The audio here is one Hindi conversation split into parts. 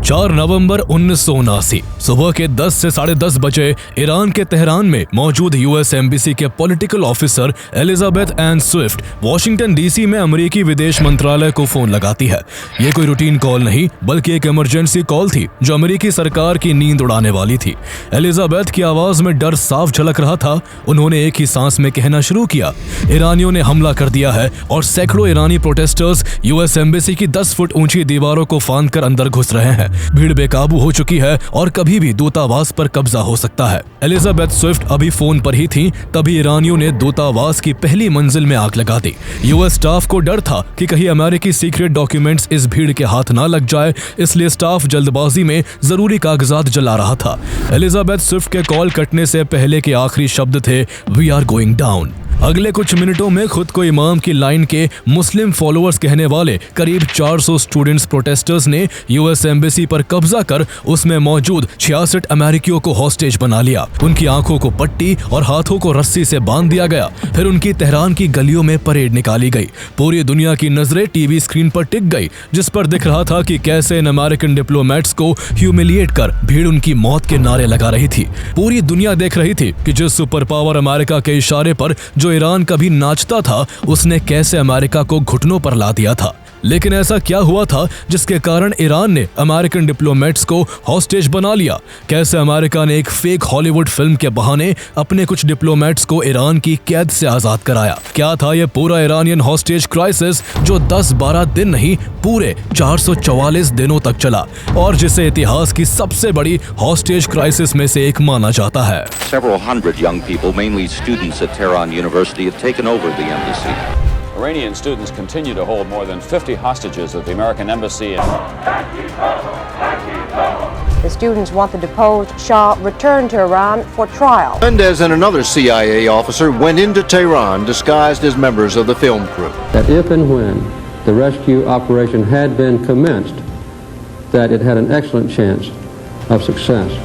4 नवंबर 1979 सुबह के 10 से 10:30 बजे ईरान के तेहरान में मौजूद यूएस एम्बेसी के political officer Elizabeth Ann Swift Washington DC में अमेरिकी विदेश मंत्रालय को फोन लगाती है। ये कोई रूटीन कॉल नहीं बल्कि एक इमरजेंसी कॉल थी जो अमेरिकी सरकार की नींद उड़ाने वाली थी। एलिजाबेथ की आवाज में डर साफ झलक रहा था। उन्होंने एक ही सांस में कहना शुरू किया, ईरानियों ने हमला कर दिया है और सैकड़ों ईरानी प्रोटेस्टर्स यूएस एम्बेसी की 10 फुट ऊंची दीवारों को फांद कर अंदर घुस रहे हैं। भीड़ बेकाबू हो चुकी है और कभी भी दूतावास पर कब्जा हो सकता है। एलिजाबेथ स्विफ्ट अभी फोन पर ही थी, तभी ईरानियों ने दूतावास की पहली मंजिल में आग लगा दी। यूएस स्टाफ को डर था कि कहीं अमेरिकी सीक्रेट डॉक्यूमेंट्स इस भीड़ के हाथ ना लग जाए, इसलिए स्टाफ जल्दबाजी में जरूरी कागजात जला रहा था। एलिजाबेथ स्विफ्ट के कॉल कटने से पहले के आखिरी शब्द थे, वी आर गोइंग डाउन। अगले कुछ मिनटों में खुद को इमाम की लाइन के मुस्लिम फॉलोअर्स कहने वाले करीब 400 स्टूडेंट्स प्रोटेस्टर्स ने यूएस एम्बेसी पर कब्जा कर उसमें मौजूद 66 अमेरिकियों को हॉस्टेज बना लिया। उनकी आंखों को पट्टी और हाथों को रस्सी से बांध दिया गया। फिर उनकी तेहरान की गलियों में परेड निकाली गई। पूरी दुनिया की नजरें टीवी स्क्रीन पर टिक गई, जिस पर दिख रहा था कि कैसे इन अमेरिकन डिप्लोमेट्स को ह्यूमिलिएट कर भीड़ उनकी मौत के नारे लगा रही थी। पूरी दुनिया देख रही थी कि जिस सुपर पावर अमेरिका के इशारे पर जो ईरान कभी नाचता था, उसने कैसे अमेरिका को घुटनों पर ला दिया था। लेकिन ऐसा क्या हुआ था जिसके कारण ईरान ने अमेरिकन डिप्लोमेट्स को हॉस्टेज बना लिया? कैसे अमेरिका ने एक फेक हॉलीवुड फिल्म के बहाने अपने कुछ डिप्लोमेट्स को ईरान की कैद से आजाद कराया? क्या था यह पूरा ईरानियन हॉस्टेज क्राइसिस जो 10-12 दिन नहीं पूरे 444 दिनों तक चला और जिसे इतिहास की सबसे बड़ी हॉस्टेज क्राइसिस में से एक माना जाता है? Several hundred young people, mainly students at Tehran University, have taken over the embassy. Iranian students continue to hold more than 50 hostages at the American embassy. The students want the deposed Shah returned to Iran for trial. Mendez and another CIA officer went into Tehran disguised as members of the film crew. That if and when the rescue operation had been commenced, that it had an excellent chance of success.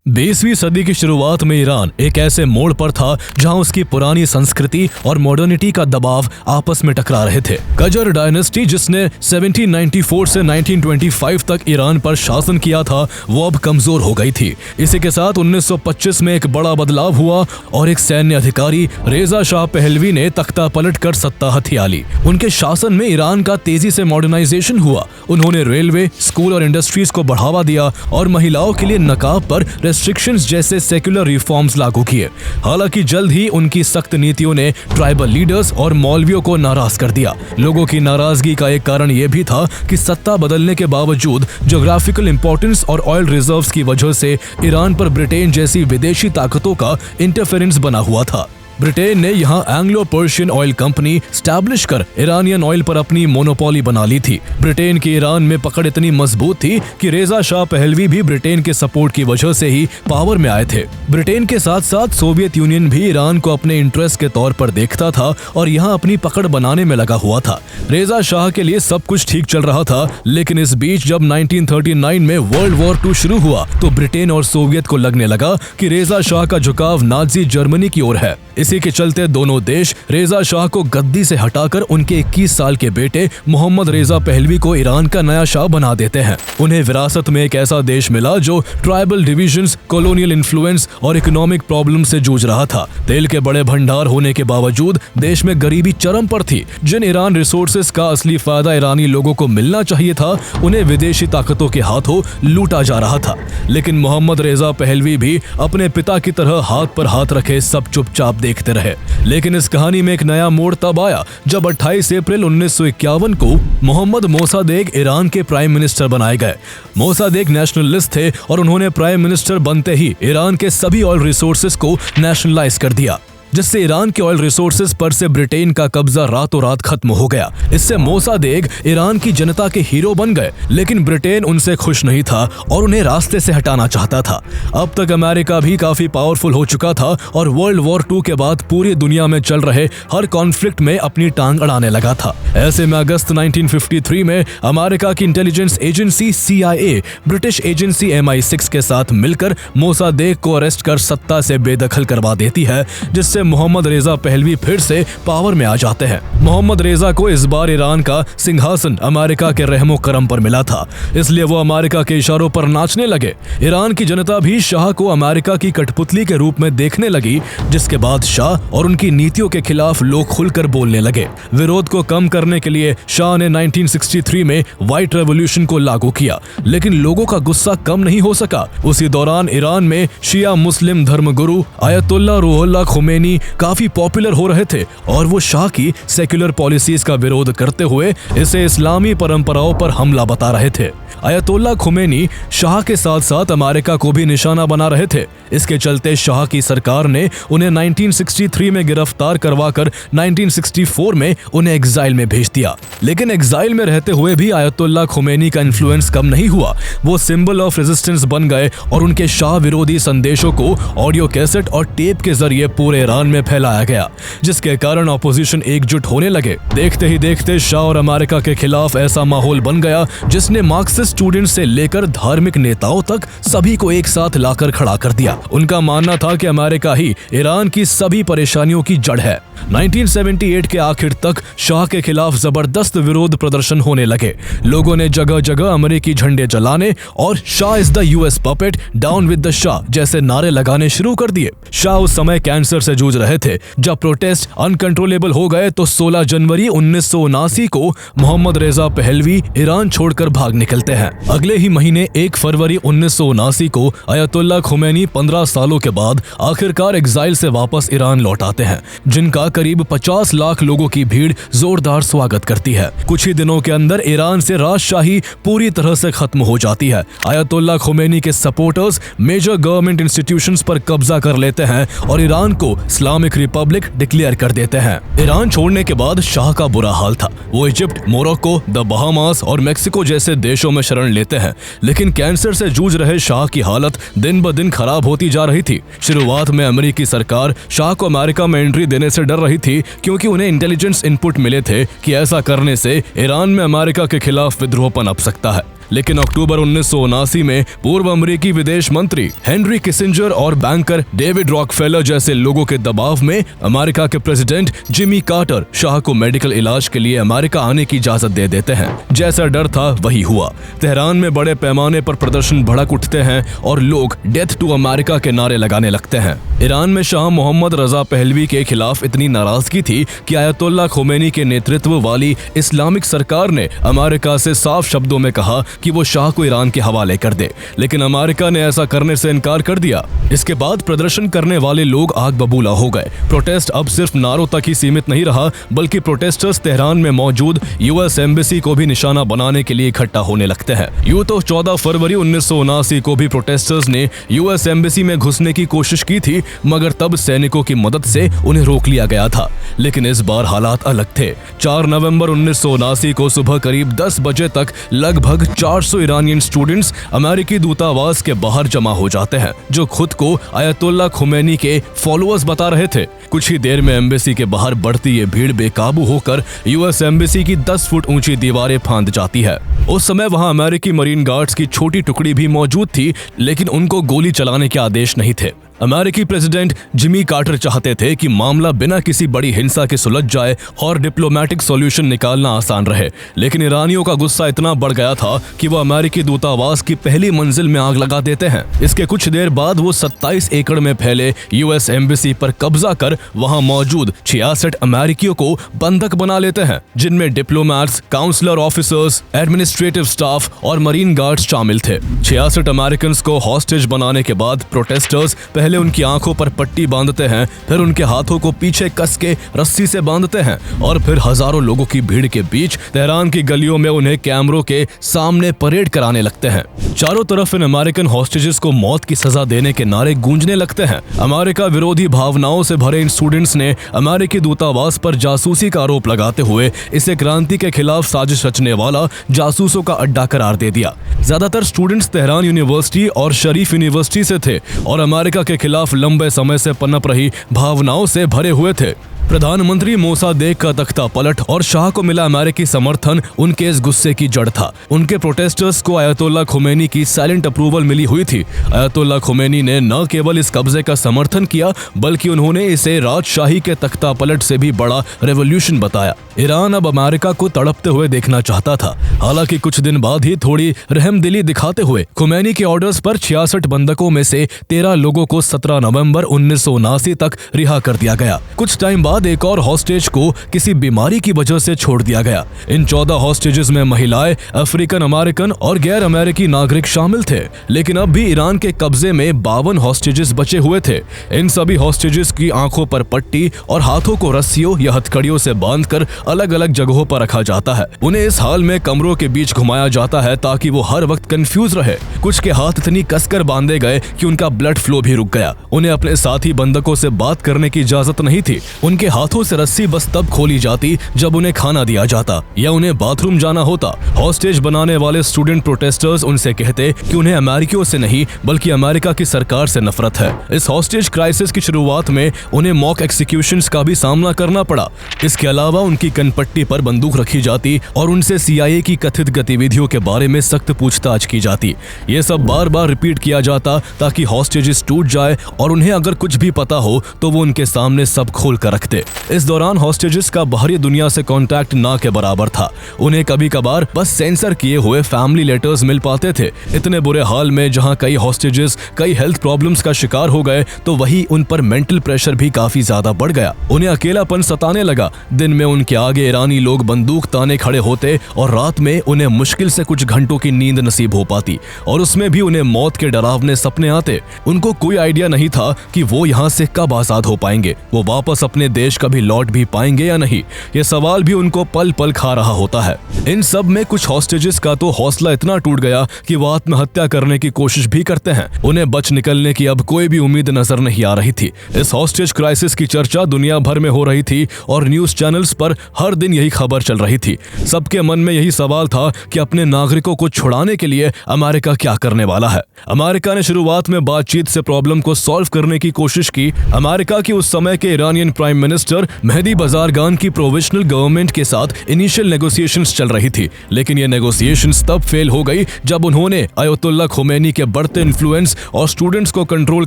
20वीं सदी की शुरुआत में ईरान एक ऐसे मोड़ पर था जहां उसकी पुरानी संस्कृति और मॉडर्निटी का दबाव आपस में टकरा रहे थे। कजर डायनेस्टी, जिसने 1794 से 1925 तक ईरान पर शासन किया था, वो अब कमजोर हो गई थी। इसी के साथ 1925 में एक बड़ा बदलाव हुआ और एक सैन्य अधिकारी रेजा शाह पहलवी ने तख्ता पलट कर सत्ता हथिया ली। उनके शासन में ईरान का तेजी से मॉडर्नाइजेशन हुआ। उन्होंने रेलवे, स्कूल और इंडस्ट्रीज को बढ़ावा दिया और महिलाओं के लिए नकाब पर रेस्ट्रिक्शंस जैसे सेक्युलर रिफॉर्म्स लागू किए। हालांकि जल्द ही उनकी सख्त नीतियों ने ट्राइबल लीडर्स और मौलवियों को नाराज कर दिया। लोगों की नाराजगी का एक कारण यह भी था कि सत्ता बदलने के बावजूद ज्योग्राफिकल इंपॉर्टेंस और ऑयल रिजर्व्स की वजह से ईरान पर ब्रिटेन जैसी विदेशी ताकतों का इंटरफेरेंस बना हुआ था। ब्रिटेन ने यहाँ Anglo Persian oil company establish कर ईरानियन ऑयल पर अपनी मोनोपोली बना ली थी। ब्रिटेन की ईरान में पकड़ इतनी मजबूत थी कि रेजा शाह पहलवी भी ब्रिटेन के सपोर्ट की वजह से ही पावर में आए थे। ब्रिटेन के साथ साथ सोवियत यूनियन भी ईरान को अपने इंटरेस्ट के तौर पर देखता था और यहाँ अपनी पकड़ बनाने में लगा हुआ था। रेजा शाह के लिए सब कुछ ठीक चल रहा था, लेकिन इस बीच जब 1939 में वर्ल्ड वॉर 2 शुरू हुआ तो ब्रिटेन और सोवियत को लगने लगा कि रेजा शाह का झुकाव नाजी जर्मनी की ओर है। इसी के चलते दोनों देश रेजा शाह को गद्दी से हटाकर उनके 21 साल के बेटे मोहम्मद रेजा पहलवी को ईरान का नया शाह बना देते हैं। उन्हें विरासत में एक ऐसा देश मिला जो ट्राइबल डिविजन्स, कॉलोनियल इन्फ्लुएंस और इकोनॉमिक प्रॉब्लम से जूझ रहा था। तेल के बड़े भंडार होने के बावजूद देश में गरीबी चरम पर थी। जिन ईरान रिसोर्सेज का असली फायदा ईरानी लोगों को मिलना चाहिए था, उन्हें विदेशी ताकतों के हाथों लूटा जा रहा था। लेकिन मोहम्मद रेजा पहलवी भी अपने पिता की तरह हाथ पर हाथ रखे सब चुपचाप देखते रहे। लेकिन इस कहानी में एक नया मोड़ तब आया जब 28 अप्रैल 1951 को मोहम्मद मोसादेक ईरान के प्राइम मिनिस्टर बनाए गए। मोसादेक नेशनलिस्ट थे और उन्होंने प्राइम मिनिस्टर बनते ही ईरान के सभी ऑयल रिसोर्सेज को नेशनलाइज कर दिया, जिससे ईरान के ऑयल रिसोर्सेज पर से ब्रिटेन का कब्जा रातों रात खत्म हो गया। इससे मोसादेक ईरान की जनता के हीरो बन गए, लेकिन ब्रिटेन उनसे खुश नहीं था और उन्हें रास्ते से हटाना चाहता था। अब तक अमेरिका भी काफी पावरफुल हो चुका था और वर्ल्ड वॉर 2 के बाद पूरी दुनिया में चल रहे हर कॉन्फ्लिक्ट में अपनी टांग अड़ाने लगा था। ऐसे में अगस्त 1953 में अमेरिका की intelligence agency CIA British agency MI6 के साथ मिलकर मोसादेक को अरेस्ट कर सत्ता से बेदखल करवा देती है, जिससे से मोहम्मद रेजा पहलवी फिर से पावर में आ जाते हैं। मोहम्मद रेजा को इस बार ईरान का सिंहासन अमेरिका के रहमो करम पर मिला था, इसलिए वो अमेरिका के इशारों पर नाचने लगे। ईरान की जनता भी शाह को अमेरिका की कठपुतली के रूप में देखने लगी, जिसके बाद शाह और उनकी नीतियों के खिलाफ लोग खुलकर बोलने लगे। विरोध को कम करने के लिए शाह ने 1963 में व्हाइट रेवोल्यूशन को लागू किया, लेकिन लोगों का गुस्सा कम नहीं हो सका। उसी दौरान ईरान में शिया मुस्लिम धर्मगुरु आयतुल्लाह रूहुल्लाह खुमैनी काफी पॉपुलर हो रहे थे और वो शाह की सेक्युलर पॉलिसीज का विरोध करते हुए इसे इस्लामी परंपराओं पर हमला बता रहे थे। आयतुल्लाह खुमैनी शाह के साथ साथ अमेरिका को भी निशाना बना रहे थे। इसके चलते शाह की सरकार ने उन्हें 1963 में गिरफ्तार करवाकर 1964 में उन्हें एग्जाइल में भेज दिया। लेकिन एग्जाइल में रहते हुए भी आयतुल्लाह खुमैनी का इन्फ्लुएंस कम नहीं हुआ। वो सिंबल ऑफ रेजिस्टेंस बन गए और उनके शाह विरोधी संदेशों को ऑडियो कैसेट और टेप के जरिए पूरे ईरान में फैलाया गया, जिसके कारण ऑपोजिशन एकजुट होने लगे। देखते ही देखते शाह और अमेरिका के खिलाफ ऐसा माहौल बन गया जिसने मार्क्सिस्ट स्टूडेंट से लेकर धार्मिक नेताओं तक सभी को एक साथ लाकर खड़ा कर दिया। उनका मानना था कि अमेरिका ही ईरान की सभी परेशानियों की जड़ है। 1978 के आखिर तक शाह के खिलाफ जबरदस्त विरोध प्रदर्शन होने लगे। लोगों ने जगह जगह अमेरिकी झंडे जलाने और Shah is the US puppet, down with the Shah जैसे नारे लगाने शुरू कर दिए। शाह उस समय कैंसर से जूझ रहे थे। जब प्रोटेस्ट अनकंट्रोलेबल हो गए तो 16 जनवरी 1979 को मोहम्मद रेजा पहलवी ईरान छोड़कर भाग निकलते हैं। अगले ही महीने 1 फरवरी 1979 को आयतुल्लाह खुमैनी 15 सालों के बाद आखिरकार एग्जाइल से वापस ईरान लौट आते हैं, जिनका करीब 50 लाख लोगों की भीड़ जोरदार स्वागत करती है। कुछ ही दिनों के अंदर ईरान से राजशाही पूरी तरह से खत्म हो जाती है। आयतुल्लाह खुमैनी के सपोर्टर्स मेजर गवर्नमेंट इंस्टीट्यूशंस पर कब्जा कर लेते हैं और ईरान को इस्लामिक रिपब्लिक डिक्लेयर कर देते हैं। ईरान छोड़ने के बाद शाह का बुरा हाल था। वो इजिप्ट, मोरक्को, द बहामास और मेक्सिको जैसे देशों में शरण लेते हैं, लेकिन कैंसर से जूझ रहे शाह की हालत दिन ब दिन खराब होती जा रही थी। शुरुआत में अमेरिकी सरकार शाह को अमेरिका में एंट्री देने से डर रही थी, क्योंकि उन्हें इंटेलिजेंस इनपुट मिले थे कि ऐसा करने से ईरान में अमेरिका के खिलाफ विद्रोह पनप सकता है। लेकिन अक्टूबर 1979 में पूर्व अमेरिकी विदेश मंत्री हेनरी किसिंजर और बैंकर डेविड रॉकफेलर जैसे लोगों के दबाव में अमेरिका के प्रेसिडेंट जिमी कार्टर शाह को मेडिकल इलाज के लिए अमेरिका आने की इजाजत दे देते हैं। जैसा डर था वही हुआ। तेहरान में बड़े पैमाने पर प्रदर्शन भड़क उठते हैं और लोग डेथ टू अमेरिका के नारे लगाने लगते हैं। ईरान में शाह मोहम्मद रजा पहलवी के खिलाफ इतनी नाराजगी थी कि आयतुल्लाह खुमैनी के नेतृत्व वाली इस्लामिक सरकार ने अमेरिका से साफ शब्दों में कहा कि वो शाह को ईरान के हवाले कर दे, लेकिन अमेरिका ने ऐसा करने से इनकार कर दिया। इसके बाद प्रदर्शन करने वाले लोग आग बबूला हो गए। प्रोटेस्ट अब सिर्फ नारों तक ही सीमित नहीं रहा, बल्कि प्रोटेस्टर्स तेहरान में मौजूद यूएस एम्बेसी को भी निशाना बनाने के लिए इकट्ठा होने लगते हैं। यूं तो 14 फरवरी 1979 को भी प्रोटेस्टर्स ने यूएस एम्बेसी में घुसने की कोशिश की थी, मगर तब सैनिकों की मदद से उन्हें रोक लिया गया था। लेकिन इस बार हालात अलग थे। 4 नवंबर 1979 को सुबह करीब 10 बजे तक लगभग 400 ईरानियन स्टूडेंट्स अमेरिकी दूतावास के बाहर जमा हो जाते हैं, जो खुद को आयतुल्लाह खुमैनी के फॉलोअर्स बता रहे थे। कुछ ही देर में एम्बेसी के बाहर बढ़ती ये भीड़ बेकाबू होकर यूएस एम्बेसी की 10 फुट ऊंची दीवारें फांद जाती है। उस समय वहां अमेरिकी मरीन गार्ड्स की छोटी टुकड़ी भी मौजूद थी, लेकिन उनको गोली चलाने के आदेश नहीं थे। अमेरिकी प्रेसिडेंट जिमी कार्टर चाहते थे कि मामला बिना किसी बड़ी हिंसा के सुलझ जाए और डिप्लोमेटिक सॉल्यूशन निकालना आसान रहे, लेकिन ईरानियों का गुस्सा इतना बढ़ गया था कि वो अमेरिकी दूतावास की पहली मंजिल में आग लगा देते हैं। इसके कुछ देर बाद वो 27 एकड़ में फैले यूएस एम्बेसी पर कब्जा कर वहां मौजूद 66 अमेरिकियों को बंधक बना लेते हैं, जिनमें diplomats, consular officers, administrative staff और मरीन गार्ड्स शामिल थे। 66 अमेरिकन को हॉस्टेज बनाने के बाद प्रोटेस्टर्स पहले उनकी आंखों पर पट्टी बांधते हैं, फिर उनके हाथों को पीछे कस के रस्सी से बांधते हैं और फिर हजारों लोगों की भीड़ के बीच तेहरान की गलियों में उन्हें कैमरों के सामने परेड कराने लगते हैं। चारों तरफ इन अमेरिकन हॉस्टेजेस को मौत की सजा देने के नारे गूंजने लगते हैं। अमेरिका विरोधी भावनाओं से भरे इन स्टूडेंट्स ने अमेरिकी दूतावास पर जासूसी का आरोप लगाते हुए इसे क्रांति के खिलाफ साजिश रचने वाला जासूसों का अड्डा करार दे दिया। ज्यादातर स्टूडेंट्स तेहरान यूनिवर्सिटी और शरीफ यूनिवर्सिटी से थे और अमेरिका के खिलाफ लंबे समय से पनप रही भावनाओं से भरे हुए थे। प्रधानमंत्री मोसादेक का तख्ता पलट और शाह को मिला अमेरिकी समर्थन उनके इस गुस्से की जड़ था। उनके प्रोटेस्टर्स को अयतुल्ला खुमैनी की साइलेंट अप्रूवल मिली हुई थी। अयतुल्ला खुमैनी ने न केवल इस कब्जे का समर्थन किया बल्कि उन्होंने इसे राजशाही के तख्ता पलट से भी बड़ा रेवोल्यूशन बताया। ईरान अब अमेरिका को तड़पते हुए देखना चाहता था। हालांकि कुछ दिन बाद ही थोड़ी रहमदिली दिखाते हुए खुमैनी के ऑर्डर्स पर 66 बंधकों में से 13 लोगों को 17 नवंबर 1979 तक रिहा कर दिया गया। कुछ टाइम बाद एक और हॉस्टेज को किसी बीमारी की वजह से छोड़ दिया गया। इन 14 हॉस्टेजेस में महिलाएं, अफ्रीकन अमेरिकन और गैर अमेरिकी नागरिक शामिल थे। लेकिन अब भी ईरान के कब्जे में 52 हॉस्टेजेस बचे हुए थे। इन सभी हॉस्टेजेस की आंखों पर पट्टी और हाथों को रस्सियों या हथकड़ियों से बांधकर अलग अलग जगहों पर रखा जाता है। उन्हें इस हाल में कमरों के बीच घुमाया जाता है ताकि वो हर वक्त कंफ्यूज रहे। कुछ के हाथ इतनी कसकर बांधे गए कि उनका ब्लड फ्लो भी रुक गया। उन्हें अपने साथी बंधकों से बात करने की इजाजत नहीं थी। उनके हाथों से रस्सी बस तब खोली जाती जब उन्हें खाना दिया जाता या उन्हें बाथरूम जाना होता। हॉस्टेज बनाने वाले स्टूडेंट प्रोटेस्टर्स उनसे कहते कि उन्हें अमेरिकियों से नहीं बल्कि अमेरिका की सरकार से नफरत है। इस हॉस्टेज क्राइसिस की शुरुआत में उन्हें मॉक एक्सिक्यूशंस का भी सामना करना पड़ा। इसके अलावा उनकी कनपट्टी पर बंदूक रखी जाती और उनसे CIA की कथित गतिविधियों के बारे में सख्त पूछताछ की जाती। ये सब बार बार रिपीट किया जाता ताकि हॉस्टेजेस टूट जाए और उन्हें अगर कुछ भी पता हो तो वो उनके सामने सब खोल कर रखते। इस दौरान हॉस्टेजेस का बाहरी दुनिया से कांटेक्ट ना के बराबर था। उन्हें कभी कभार बस सेंसर किए हुए फैमिली लेटर्स मिल पाते थे। इतने बुरे हाल में जहां कई हॉस्टेजेस कई हेल्थ प्रॉब्लम्स का शिकार हो गए तो वही उन पर मेंटल प्रेशर भी काफी ज्यादा बढ़ गया। उन्हें अकेलापन सताने लगा। दिन में उनके आगे ईरानी लोग बंदूक ताने खड़े होते और रात में उन्हें मुश्किल से कुछ घंटों की नींद नसीब हो पाती और उसमें भी उन्हें मौत के डरावने सपने आते। उनको कोई आइडिया नहीं था कि वो यहाँ से कब आजाद हो पाएंगे, वो वापस अपने देश कभी लौट भी पाएंगे या नहीं। ये सवाल भी उनको पल पल खा रहा होता है। इन सब में कुछ हॉस्टेजेस का तो हौसला इतना टूट गया कि वो आत्महत्या करने की कोशिश भी करते हैं। उन्हें बच निकलने की अब कोई भी उम्मीद नजर नहीं आ रही थी। इस हॉस्टेज क्राइसिस की चर्चा दुनिया भर में हो रही थी और न्यूज चैनल्स पर हर दिन यही खबर चल रही थी। सबके मन में यही सवाल था कि अपने नागरिकों को छुड़ाने के लिए अमेरिका क्या करने वाला है। अमेरिका ने शुरुआत में बातचीत से प्रॉब्लम को सॉल्व करने की कोशिश की। अमेरिका की उस समय के ईरानियन प्राइम मिनिस्टर मेहदी बजारगान की प्रोविजनल गवर्नमेंट के साथ इनिशियल नेगोशिएशंस चल रही थी। लेकिन ये नेगोशिएशंस तब फेल हो गई जब उन्होंने अयतुल्ला खुमैनी के बढ़ते इन्फ्लुएंस और स्टूडेंट्स को कंट्रोल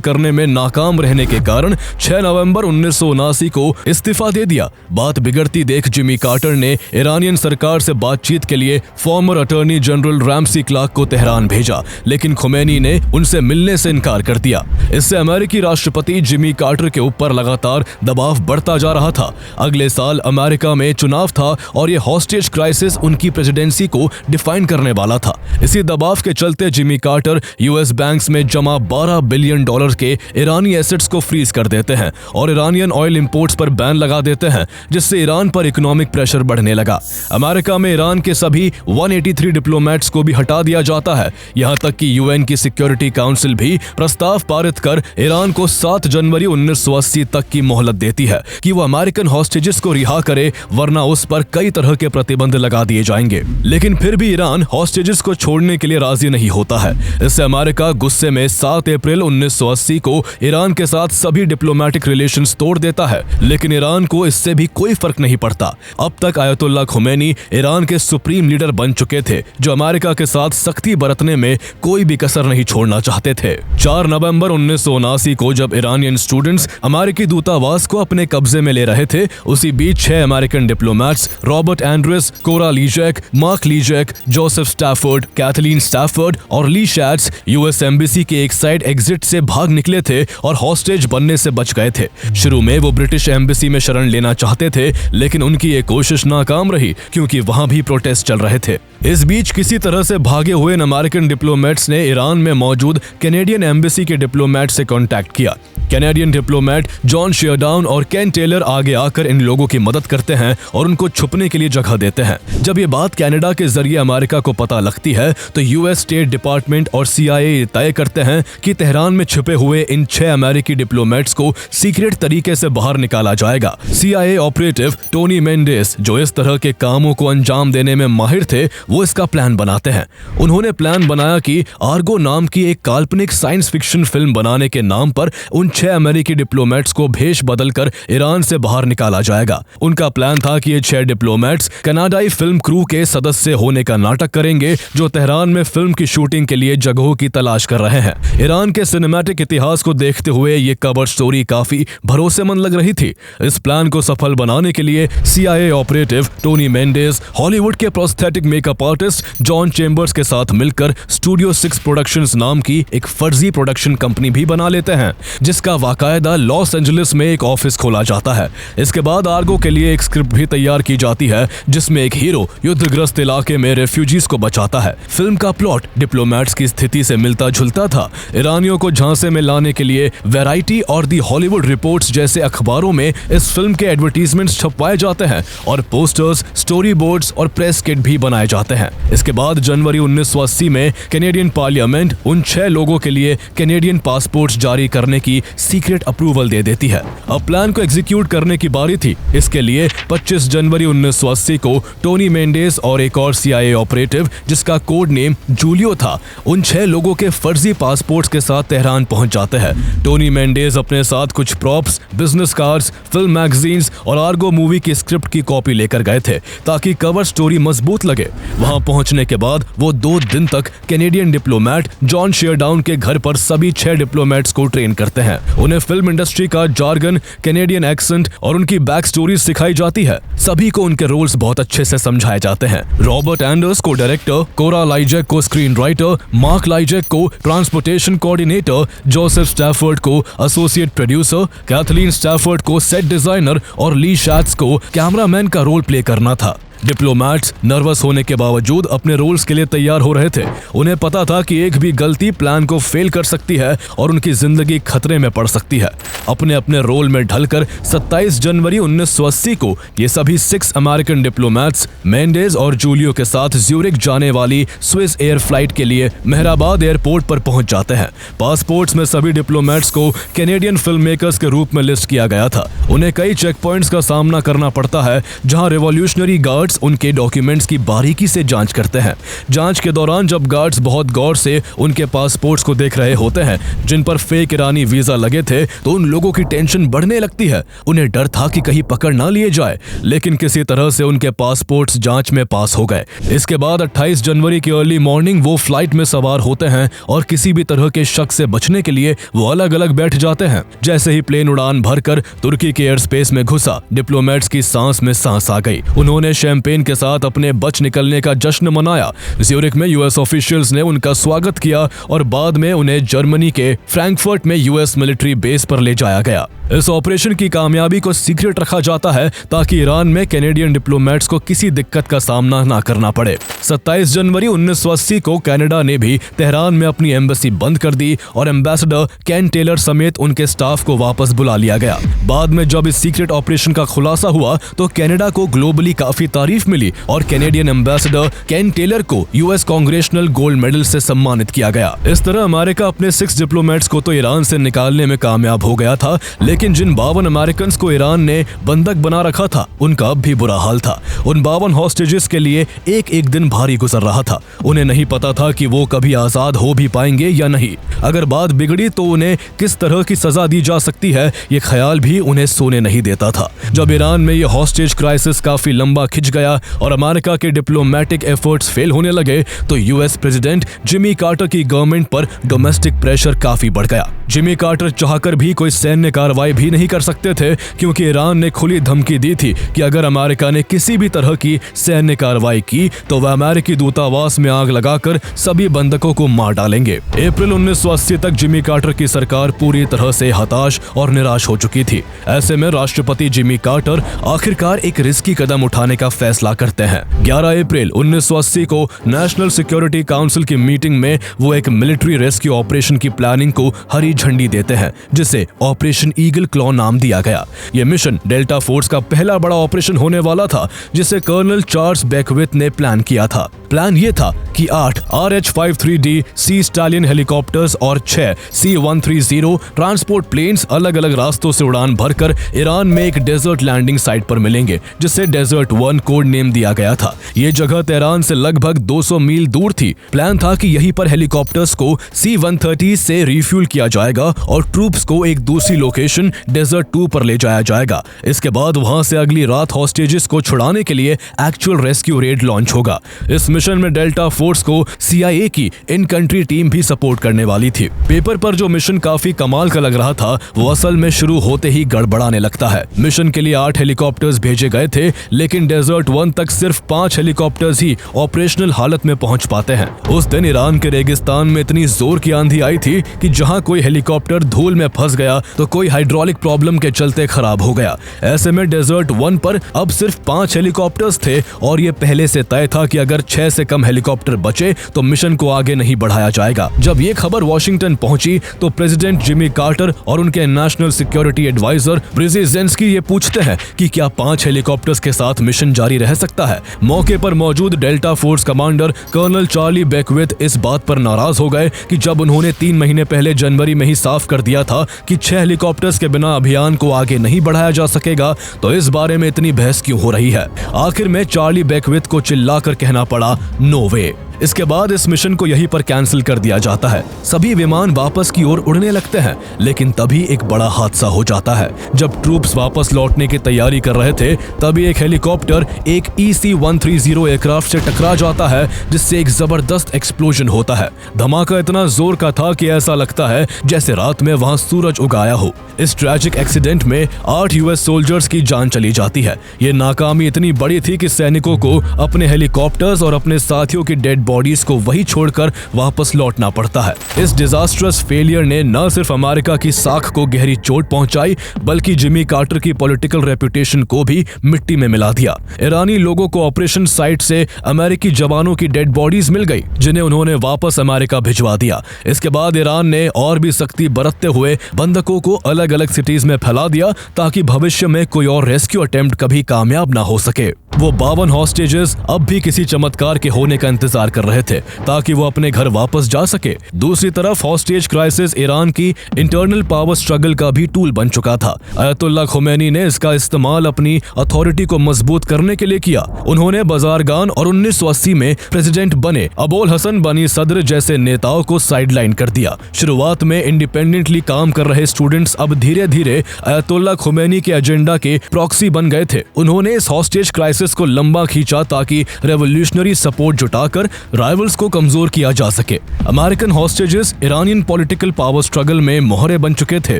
करने में नाकाम रहने के कारण 6 नवंबर 1979 को इस्तीफा दे दिया। बात बिगड़ती देख जिमी कार्टर ने ईरानियन सरकार से बातचीत के लिए former attorney general Ramsey Clark को तेहरान भेजा, लेकिन खुमैनी ने उनसे मिलने से इनकार कर दिया। इससे अमेरिकी राष्ट्रपति जिमी कार्टर के ऊपर लगातार दबाव बढ़ता जा रहा था। अगले साल अमेरिका में चुनाव था और ये हॉस्टेज क्राइसिस उनकी प्रेसिडेंसी को डिफाइन करने वाला था। इसी दबाव के चलते जिमी कार्टर यूएस बैंक्स में जमा $12 बिलियन के ईरानी एसेट्स को फ्रीज कर देते हैं और ईरानियन ऑयल इंपोर्ट्स पर बैन लगा देते हैं, जिससे ईरान पर इकोनॉमिक प्रेशर बढ़ने लगा। अमेरिका में ईरान के सभी 183 डिप्लोमेट्स को भी हटा दिया जाता है। यहाँ तक कि यूएन की सिक्योरिटी काउंसिल भी प्रस्ताव पारित कर ईरान को 7 जनवरी 1980 तक की मोहलत देती है कि वो अमेरिकन हॉस्टेजेस को रिहा करे, वरना उस पर कई तरह के प्रतिबंध लगा दिए जाएंगे। लेकिन फिर भी ईरान हॉस्टेजेस को छोड़ने के लिए राजी नहीं होता है। इससे अमेरिका गुस्से में 7 अप्रैल 1980 को ईरान के साथ सभी डिप्लोमेटिक रिलेशंस तोड़ देता है। लेकिन ईरान को इससे भी कोई फर्क नहीं पड़ता। अब तक अयतुल्ला खुमैनी ईरान के सुप्रीम लीडर बन चुके थे, जो अमेरिका के साथ सख्ती बरतने में कोई भी कसर नहीं छोड़ना चाहते थे। 4 नवंबर 1979 को जब ईरानियन स्टूडेंट्स अमेरिकी दूतावास को अपने कब्जे में ले रहे थे, उसी बीच 6 American diplomats Robert Anders, Cora Lijek, Mark Lijek, Joseph Stafford, Kathleen Stafford और ली शैट्स यूएस एम्बेसी के एक साइड एग्जिट से भाग निकले थे और हॉस्टेज बनने से बच गए थे। शुरू में वो ब्रिटिश एम्बेसी में शरण लेना चाहते थे, लेकिन उनकी ये कोशिश नाकाम रही क्योंकि वहां भी प्रोटेस्ट चल रहे थे। इस बीच किसी तरह से भागे हुए अमेरिकन डिप्लोमेट्स ने ईरान में मौजूद कैनेडियन एम्बेसी के डिप्लोमेट से कांटेक्ट किया। कैनेडियन डिप्लोमेट जॉन शेयरडाउन और केन टेलर आगे आकर इन लोगों की मदद करते हैं और उनको छुपने के लिए जगह देते हैं। जब ये बात कनाडा के जरिए अमेरिका को पता लगती है तो यूएस स्टेट डिपार्टमेंट और CIA तय करते हैं कि तेहरान में छुपे हुए इन 6 अमेरिकी डिप्लोमेट्स को सीक्रेट तरीके से बाहर निकाला जाएगा। CIA ऑपरेटिव टोनी मेंडेस, जो इस तरह के कामों को अंजाम देने में माहिर थे, वो इसका प्लान बनाते हैं। उन्होंने प्लान बनाया कि आर्गो नाम की एक काल्पनिक साइंस फिक्शन फिल्म बनाने के नाम पर उन 6 अमेरिकी डिप्लोमेट्स को भेष बदलकर ईरान से बाहर निकाला जाएगा। उनका प्लान था कि ये 6 डिप्लोमेट्स कनाडाई फिल्म क्रू के सदस्य होने का नाटक करेंगे जो तेहरान में फिल्म की शूटिंग के लिए जगहों की तलाश कर रहे हैं। ईरान के सिनेमैटिक इतिहास को देखते हुए ये कवर स्टोरी काफी भरोसेमंद लग रही थी। इस प्लान को सफल बनाने के लिए CIA operative Tony Mendez Hollywood के prosthetic makeup artist John Chambers के साथ मिलकर स्टूडियो 6 प्रोडक्शंस नाम की एक फर्जी प्रोडक्शन कंपनी भी बना लेते हैं, जिसका वाकायदा लॉस एंजलिस में एक ऑफिस खोला जाता है। इसके बाद आर्गो के लिए एक स्क्रिप्ट भी तैयार की जाती है जिसमें एक हीरो युद्धग्रस्त इलाके में रेफ्यूजीज को बचाता है। फिल्म का प्लॉट डिप्लोमेट्स की स्थिति से मिलता जुलता था। ईरानियों को झांसे में लाने के लिए वैरायटी और दी हॉलीवुड रिपोर्ट्स जैसे अखबारों में इस फिल्म के एडवर्टीजमेंट्स छपवाए जाते हैं और पोस्टर्स, स्टोरी बोर्ड्स और प्रेस किट भी बनाए जाते हैं। इसके बाद जनवरी 1980 में कैनेडियन पार्लियामेंट उन 6 लोगों के लिए कैनेडियन पासपोर्ट्स जारी करने की सीक्रेट अप्रूवल दे देती है। अब प्लान को एग्जीक्यूट करने की बारी थी। इसके लिए 25 जनवरी 1980 को टोनी मेंडेस और एक और CIA ऑपरेटिव जिसका कोड नेम जूलियो था, उन 6 लोगों के फर्जी पासपोर्ट्स के साथ तेहरान पहुंच जाते हैं। टोनी मेंडेस अपने साथ कुछ props, business cards, film magazines और आर्गो मूवी की स्क्रिप्ट की कॉपी लेकर गए थे ताकि कवर स्टोरी मजबूत लगे। वहां पहुंचने के बाद वो 2 दिन तक कैनेडियन डिप्लोमेट जॉन शेयरडाउन के घर पर सभी 6 डिप्लोमेट्स को ट्रेन करते हैं। उन्हें फिल्म इंडस्ट्री का जार्गन, कैनेडियन एक्सेंट और उनकी बैक स्टोरी सिखाई जाती है। सभी को उनके रोल्स बहुत अच्छे से समझाए जाते हैं। रॉबर्ट एंडर्स को डायरेक्टर, कोरा लाइजेक को स्क्रीन राइटर, मार्क लाइजेक को ट्रांसपोर्टेशन कोऑर्डिनेटर, जोसेफ स्टैफर्ड को एसोसिएट प्रोड्यूसर, कैथलीन स्टैफर्ड को सेट डिजाइनर और ली शैट्स को कैमरामैन का रोल प्ले करना था। डिप्लोमेट्स नर्वस होने के बावजूद अपने रोल्स के लिए तैयार हो रहे थे। उन्हें पता था कि एक भी गलती प्लान को फेल कर सकती है और उनकी जिंदगी खतरे में पड़ सकती है। अपने अपने रोल में ढलकर 27 जनवरी 1980 को ये सभी 6 अमेरिकन डिप्लोमेट्स मेंडेस और जूलियो के साथ ज्यूरिक जाने वाली स्विस एयर फ्लाइट के लिए मेहराबाद एयरपोर्ट पर पहुंच जाते हैं। पासपोर्ट्स में सभी डिप्लोमेट्स को कैनेडियन फिल्म मेकर्स के रूप में लिस्ट किया गया था। उन्हें कई चेक पॉइंट्स का सामना करना पड़ता है जहां रिवॉल्यूशनरी गार्ड्स उनके डॉक्यूमेंट्स की बारीकी से जांच करते हैं। जांच के दौरान जब गार्ड्स बहुत गौर से उनके पासपोर्ट्स को देख रहे होते हैं जिन पर फेक ईरानी वीजा लगे थे, तो उन लोगों की टेंशन बढ़ने लगती है। उन्हें डर था कि कहीं पकड़ ना लिए जाए, लेकिन किसी तरह से उनके पासपोर्ट्स जांच में पास हो गए। इसके बाद 28 जनवरी की अर्ली मॉर्निंग वो फ्लाइट में सवार होते हैं और किसी भी तरह के शक से बचने के लिए वो अलग अलग बैठ जाते हैं। जैसे ही प्लेन उड़ान भरकर तुर्की के एयर स्पेस में घुसा, डिप्लोमेट्स की सांस में सांस आ गई। उन्होंने शैंपेन के साथ अपने बच निकलने का जश्न मनाया। ज्यूरिक में US ऑफिशियल्स ने उनका स्वागत किया और बाद में उन्हें जर्मनी के फ्रैंकफर्ट में US मिलिट्री बेस पर ले जाया गया। इस ऑपरेशन की कामयाबी को सीक्रेट रखा जाता है ताकि ईरान में कैनेडियन डिप्लोमेट्स को किसी दिक्कत का सामना ना करना पड़े। 27 जनवरी 1980 को कनाडा ने भी तेहरान में अपनी एम्बेसी बंद कर दी और एम्बेसडर केन टेलर समेत उनके स्टाफ को वापस बुला लिया गया। बाद में जब इस सीक्रेट ऑपरेशन का खुलासा हुआ तो कनाडा को ग्लोबली काफी तारीफ मिली और कैनेडियन एम्बेसडर केन टेलर को US कांग्रेशनल गोल्ड मेडल से सम्मानित किया गया। इस तरह अमेरिका अपने 6 डिप्लोमेट्स को तो ईरान से निकालने में कामयाब हो गया था, लेकिन जिन 52 अमेरिकन को ईरान ने बंधक बना रखा था उनका अब भी बुरा हाल था। उन 52 हॉस्टेजेस के लिए एक दिन भारी गुजर रहा था। उन्हें नहीं पता था कि वो कभी आजाद हो भी पाएंगे या नहीं। अगर बात बिगड़ी तो उन्हें किस तरह की सजा दी जा सकती है, ये ख्याल भी उन्हें सोने नहीं देता था। जब ईरान में ये हॉस्टेज क्राइसिस काफी लंबा खिंच गया और अमेरिका के डिप्लोमेटिक एफर्ट्स फेल होने लगे तो US प्रेसिडेंट जिमी कार्टर की गवर्नमेंट पर डोमेस्टिक प्रेशर काफी बढ़ गया। जिमी कार्टर चाहकर भी कोई सैन्य कार्रवाई भी नहीं कर सकते थे क्योंकि ईरान ने खुली धमकी दी थी कि अगर अमेरिका ने किसी भी तरह की सैन्य कार्रवाई की तो वह अमेरिकी दूतावास में आग लगाकर सभी बंधकों को मार डालेंगे। अप्रैल 1980 तक जिमी कार्टर की सरकार पूरी तरह से हताश और निराश हो चुकी थी। ऐसे में राष्ट्रपति जिमी कार्टर आखिरकार एक रिस्की कदम उठाने का फैसला करते हैं। 11 अप्रैल 1980 को नेशनल सिक्योरिटी काउंसिल की मीटिंग में वो एक मिलिट्री रेस्क्यू ऑपरेशन की प्लानिंग को हरी झंडी देते हैं जिसे ऑपरेशन ईगल क्लॉ नाम दिया गया। ये मिशन डेल्टा फोर्स का पहला बड़ा ऑपरेशन होने वाला था जिसे कर्नल चार्ल्स बेकविथ ने प्लान किया था। प्लान ये था कि 8 RH-53D सी स्टालियन हेलीकॉप्टर्स और 6 C-130 ट्रांसपोर्ट प्लेन्स अलग अलग रास्तों से उड़ान भरकर ईरान में एक डेजर्ट लैंडिंग साइट पर मिलेंगे, जिसे डेजर्ट 1 कोड नेम दिया गया था। ये जगह तेहरान से लगभग 200 मील दूर थी। प्लान था कि यहीं पर हेलीकॉप्टर्स को C-130 से रिफ्यूल किया जाएगा और ट्रूप्स को एक दूसरी लोकेशन डेजर्ट 2 पर ले जाया जाएगा। इसके बाद वहां से अगली रात हॉस्टेजेस को छुड़ाने के लिए एक्चुअल रेस्क्यू रेड लॉन्च होगा। इस मिशन में डेल्टा फोर्स को CIA की इन कंट्री टीम भी सपोर्ट करने वाली थी। पेपर पर जो मिशन काफी कमाल का लग रहा था, वो असल में शुरू होते ही गड़बड़ाने लगता है। मिशन के लिए 8 हेलीकॉप्टर्स भेजे गए थे, लेकिन डेजर्ट 1 तक सिर्फ 5 हेलीकॉप्टर्स ही ऑपरेशनल हालत में पहुंच पाते हैं। उस दिन ईरान के रेगिस्तान में इतनी जोर की आंधी आई थी कि जहां कोई हेलीकॉप्टर धूल में फंस गया तो कोई हाइड्रोलिक प्रॉब्लम के चलते खराब हो गया। ऐसे में डेजर्ट 1 पर अब सिर्फ 5 हेलीकॉप्टर्स थे और ये पहले से तय था कि अगर 6 से कम हेलीकॉप्टर बचे तो मिशन को आगे नहीं बढ़ाया जाएगा। जब ये खबर वॉशिंगटन पहुंची तो प्रेसिडेंट जिमी कार्टर और उनके नेशनल सिक्योरिटी एडवाइजर ब्रेजिजेंस्की ये पूछते हैं कि क्या 5 हेलीकॉप्टर्स के साथ मिशन जारी रह सकता है। मौके पर मौजूद Delta Force commander colonel Charlie Beckwith इस बात पर नाराज हो गए कि जब उन्होंने 3 महीने पहले जनवरी में ही साफ कर दिया था कि 6 हेलीकॉप्टर्स के बिना अभियान को आगे नहीं बढ़ाया जा सकेगा, तो इस बारे में इतनी बहस क्यों हो रही है। आखिर में चार्ली बेकविथ को चिल्लाकर कहना पड़ा, नो वे। इसके बाद इस मिशन को यहीं पर कैंसिल कर दिया जाता है। सभी विमान वापस की ओर उड़ने लगते हैं, लेकिन तभी एक बड़ा हादसा हो जाता है। जब ट्रूप्स वापस लौटने की तैयारी कर रहे थे, तभी एक हेलीकॉप्टर एक EC-130 एयरक्राफ्ट से टकरा जाता है, जिससे एक जबरदस्त एक्सप्लोजन होता है। धमाका इतना जोर का था कि ऐसा लगता है जैसे रात में वहां सूरज उगाया हो। इस ट्रैजिक एक्सीडेंट में 8 US सोल्जर्स की जान चली जाती है। ये नाकामी इतनी बड़ी थी कि सैनिकों को अपने हेलीकॉप्टर्स और अपने साथियों की डेड बॉडीज को वही छोड़कर वापस लौटना पड़ता है। इस डिजास्टरस फेलियर ने न सिर्फ अमेरिका की साख को गहरी चोट पहुंचाई, बल्कि जिमी कार्टर की पॉलिटिकल रेपुटेशन को भी मिट्टी में मिला दिया। ईरानी लोगों को ऑपरेशन साइट से अमेरिकी जवानों की डेड बॉडीज मिल गई, जिन्हें उन्होंने वापस अमेरिका भिजवा दिया। इसके बाद ईरान ने और भी सख्ती बरतते हुए बंधकों को अलग अलग सिटीज में फैला दिया, ताकि भविष्य में कोई और रेस्क्यू अटेम्प्ट कभी कामयाब ना हो सके। वो 52 हॉस्टेजेस अब भी किसी चमत्कार के होने का इंतजार कर रहे थे, ताकि वो अपने घर वापस जा सके। दूसरी तरफ हॉस्टेज क्राइसिस ईरान की इंटरनल पावर स्ट्रगल का भी टूल बन चुका था। अयतुल्ला खुमैनी ने इसका इस्तेमाल अपनी अथॉरिटी को मजबूत करने के लिए किया। उन्होंने बजारगान और 1980 में प्रेसिडेंट बने अबोल हसन बनी सद्र जैसे नेताओं को साइडलाइन कर दिया। शुरुआत में इंडिपेंडेंटली काम कर रहे स्टूडेंट्स अब धीरे धीरे अयतुल्ला खुमैनी के एजेंडा के प्रॉक्सी बन गए थे। उन्होंने इस हॉस्टेज क्राइसिस को लंबा खींचा ताकि रेवोल्यूशनरी सपोर्ट जुटाकर राइवल्स को कमजोर किया जा सके। American hostages Iranian political power struggle में मोहरे बन चुके थे।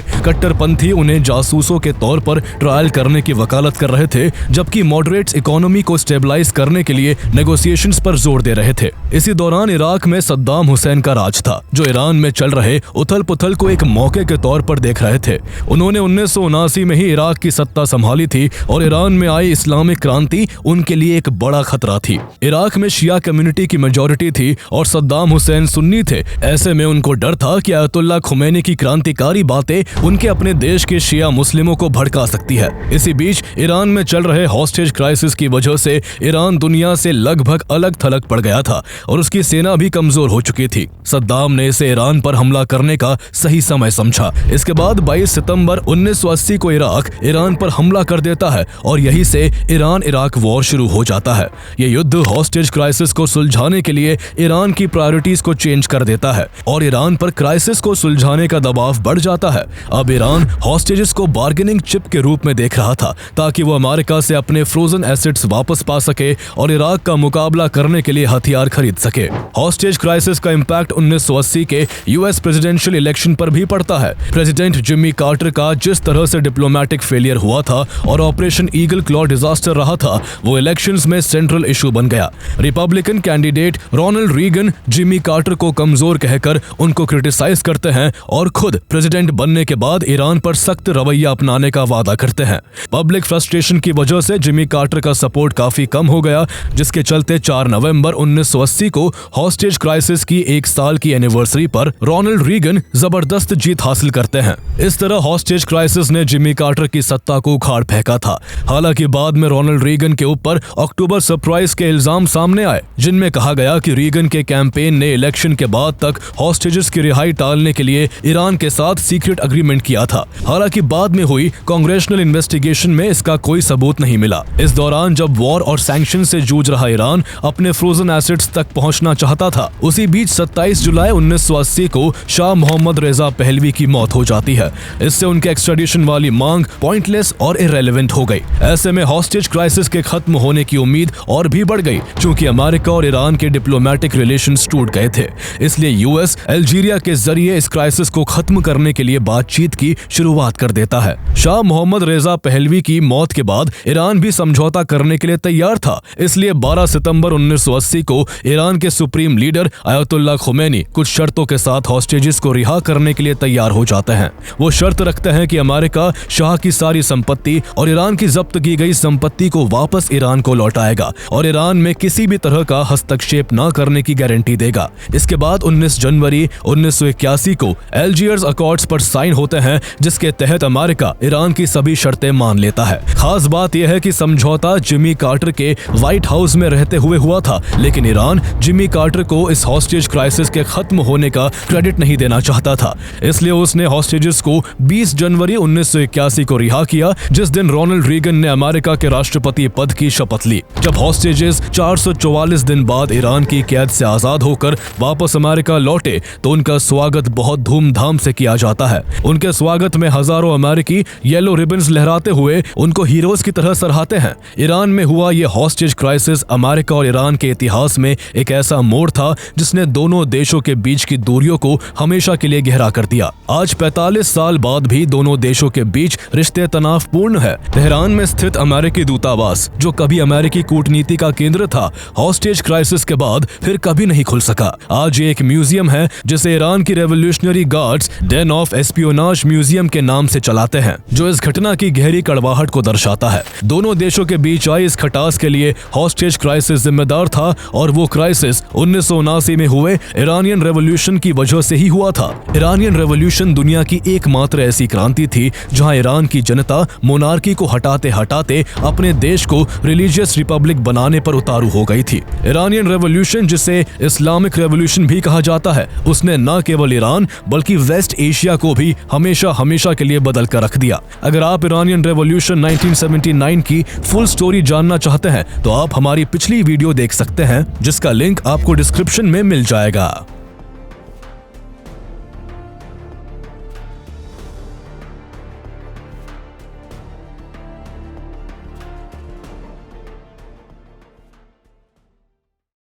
कट्टरपंथी उन्हें जासूसों के तौर पर ट्रायल करने की वकालत कर रहे थे, जबकि मॉडरेट्स इकोनॉमी को स्टेबलाइज करने के लिए नेगोशिएशंस पर जोर दे रहे थे। इसी दौरान इराक में सद्दाम हुसैन का राज था, जो ईरान में चल रहे उथल पुथल को एक मौके के तौर पर देख रहे थे। उन्होंने 1979 में ही इराक की सत्ता संभाली थी और ईरान में आई इस्लामिक क्रांति उनके लिए एक बड़ा खतरा थी। इराक में शिया कम्युनिटी की मेजॉरिटी थी और सद्दाम हुसैन सुन्नी थे। ऐसे में उनको डर था कि अयतुल्ला खुमैनी की क्रांतिकारी बातें उनके अपने देश के शिया मुस्लिमों को भड़का सकती है। इसी बीच ईरान में चल रहे हॉस्टेज क्राइसिस की वजह से ईरान दुनिया से लगभग अलग थलग पड़ गया था और उसकी सेना भी कमजोर हो चुकी थी। सद्दाम ने इसे ईरान पर हमला करने का सही समय समझा। इसके बाद 22 सितंबर 1980 को इराक ईरान पर हमला कर देता है और यहीं से ईरान इराक वॉर शुरू हो जाता है। ये युद्ध हॉस्टेज क्राइसिस को सुलझाने के लिए ईरान की प्रायोरिटीज को चेंज कर देता है और ईरान पर क्राइसिस को सुलझाने का दबाव बढ़ जाता है। अब ईरान हॉस्टेजेस को बार्गेनिंग चिप के रूप में देख रहा था, ताकि वो अमेरिका से अपने फ्रोजन एसेट्स वापस पा सके और इराक का मुकाबला करने के लिए हथियार खरीद सके। हॉस्टेज क्राइसिस का इम्पैक्ट 1980 के यूएस प्रेसिडेंशियल इलेक्शन पर भी पड़ता है। प्रेसिडेंट जिमी कार्टर का जिस तरह से डिप्लोमेटिक फेलियर हुआ था और ऑपरेशन ईगल क्लॉ डिजास्टर रहा था, वो इलेक्शंस में सेंट्रल इशू बन गया। Republican candidate Ronald Reagan Jimmy Carter को कमजोर कहकर उनको क्रिटिसाइज करते हैं और खुद प्रेसिडेंट बनने के बाद ईरान पर सख्त रवैया अपनाने का वादा करते हैं। पब्लिक फ्रस्ट्रेशन की वजह से जिमी कार्टर का सपोर्ट काफी कम हो गया, जिसके चलते 4 नवंबर 1980 को हॉस्टेज क्राइसिस की 1 साल की एनिवर्सरी पर रोनाल्ड रीगन जबरदस्त जीत हासिल करते हैं। इस तरह हॉस्टेज क्राइसिस ने जिमी कार्टर की सत्ता को उखाड़ फेंका था। हालांकि बाद में रोनाल्ड रीगन के ऊपर अक्टूबर सरप्राइज के इल्जाम सामने आए, जिनमें कहा गया कि रीगन के कैंपेन ने इलेक्शन के बाद तक हॉस्टेजेस की रिहाई टालने के लिए ईरान के साथ सीक्रेट एग्रीमेंट किया था। हालांकि बाद में हुई कांग्रेशनल इन्वेस्टिगेशन में इसका कोई सबूत नहीं मिला। इस दौरान जब वॉर और सैंक्शन से जूझ रहा ईरान अपने फ्रोजन एसेट्स तक पहुंचना चाहता था, उसी बीच 27 जुलाई 1980 को शाह मोहम्मद रेजा पहलवी की मौत हो जाती है। इससे उनके एक्स्ट्राडिशन वाली मांग पॉइंटलेस और इररेलेवेंट हो गई। ऐसे में हॉस्टेज क्राइसिस के खत्म होने की उम्मीद और भी बढ़ गई, क्योंकि अमेरिका और ईरान के डिप्लोमेटिक रिलेशंस टूट गए थे। इसलिए यूएस अल्जीरिया के जरिए इस क्राइसिस को खत्म करने के लिए बातचीत की शुरुआत कर देता है। शाह मोहम्मद रेजा पहलवी की मौत के बाद ईरान भी समझौता करने के लिए तैयार था। इसलिए 12 सितंबर 1980 को ईरान के सुप्रीम लीडर आयतुल्लाह खुमैनी कुछ शर्तों के साथ हॉस्टेजेस को रिहा करने के लिए तैयार हो जाते हैं। वो शर्त रखते हैं कि अमेरिका शाह की सारी संपत्ति और ईरान की जब्त की गई संपत्ति को वापस ईरान को लौटाएगा और ईरान में किसी भी तरह का हस्तक्षेप न करने की गारंटी देगा। इसके बाद 19 जनवरी 1981 को अल्जीयर्स अकॉर्ड्स पर साइन होते हैं, जिसके तहत अमेरिका ईरान की सभी शर्तें मान लेता है। खास बात यह है कि समझौता जिमी कार्टर के व्हाइट हाउस में रहते हुए हुआ था, लेकिन ईरान जिमी कार्टर को इस हॉस्टेज क्राइसिस के खत्म होने का क्रेडिट नहीं देना चाहता था। इसलिए उसने हॉस्टेजेस को 20 जनवरी 1981 को रिहा किया, जिस दिन रोनाल्ड रीगन ने अमेरिका के राष्ट्रपति पद की शपथ ली। जब हॉस्टेजेस 444 दिन बाद ईरान की कैद से आजाद होकर वापस अमेरिका लौटे, तो उनका स्वागत बहुत धूमधाम से किया जाता है। उनके स्वागत में हजारों अमेरिकी येलो रिबन्स लहराते हुए उनको हीरोज की तरह सराहते हैं। ईरान में हुआ ये हॉस्टेज क्राइसिस अमेरिका और ईरान के इतिहास में एक ऐसा मोड़ था जिसने दोनों देशों के बीच की दूरियों को हमेशा के लिए गहरा कर दिया। आज 45 साल बाद भी दोनों देशों के बीच रिश्ते तनावपूर्ण है। तेहरान में स्थित अमेरिकी दूतावास, जो कभी अमेरिकी कूटनीति का केंद्र था, हॉस्टेज क्राइसिस के बाद फिर कभी नहीं खुल सका। आज ये एक म्यूजियम है जिसे ईरान की revolutionary guards Dane of espionage museum के नाम से चलाते हैं, जो इस घटना की गहरी कड़वाहट को दर्शाता है। दोनों देशों के बीच आई इस खटास के लिए हॉस्टेज क्राइसिस जिम्मेदार था, और वो क्राइसिस 1979 में हुए ईरानियन रेवोल्यूशन की वजह से ही हुआ था। ईरानियन रेवोल्यूशन दुनिया की एकमात्र ऐसी क्रांति थी जहां ईरान की जनता मोनार्की को हटाते हटाते अपने देश को रिलीजियस रिपब्लिक बनाने पर उतारू हो गई थी। ईरानियन रेवोल्यूशन, जिसे इस्लामिक रेवोल्यूशन भी कहा जाता है, उसने न केवल ईरान बल्कि वेस्ट एशिया को भी हमेशा हमेशा के लिए बदल कर रख दिया। अगर आप ईरानियन रेवोल्यूशन 1979 की फुल स्टोरी जानना चाहते हैं तो आप हमारी पिछली वीडियो देख सकते हैं, जिसका लिंक आपको डिस्क्रिप्शन में मिल जाएगा।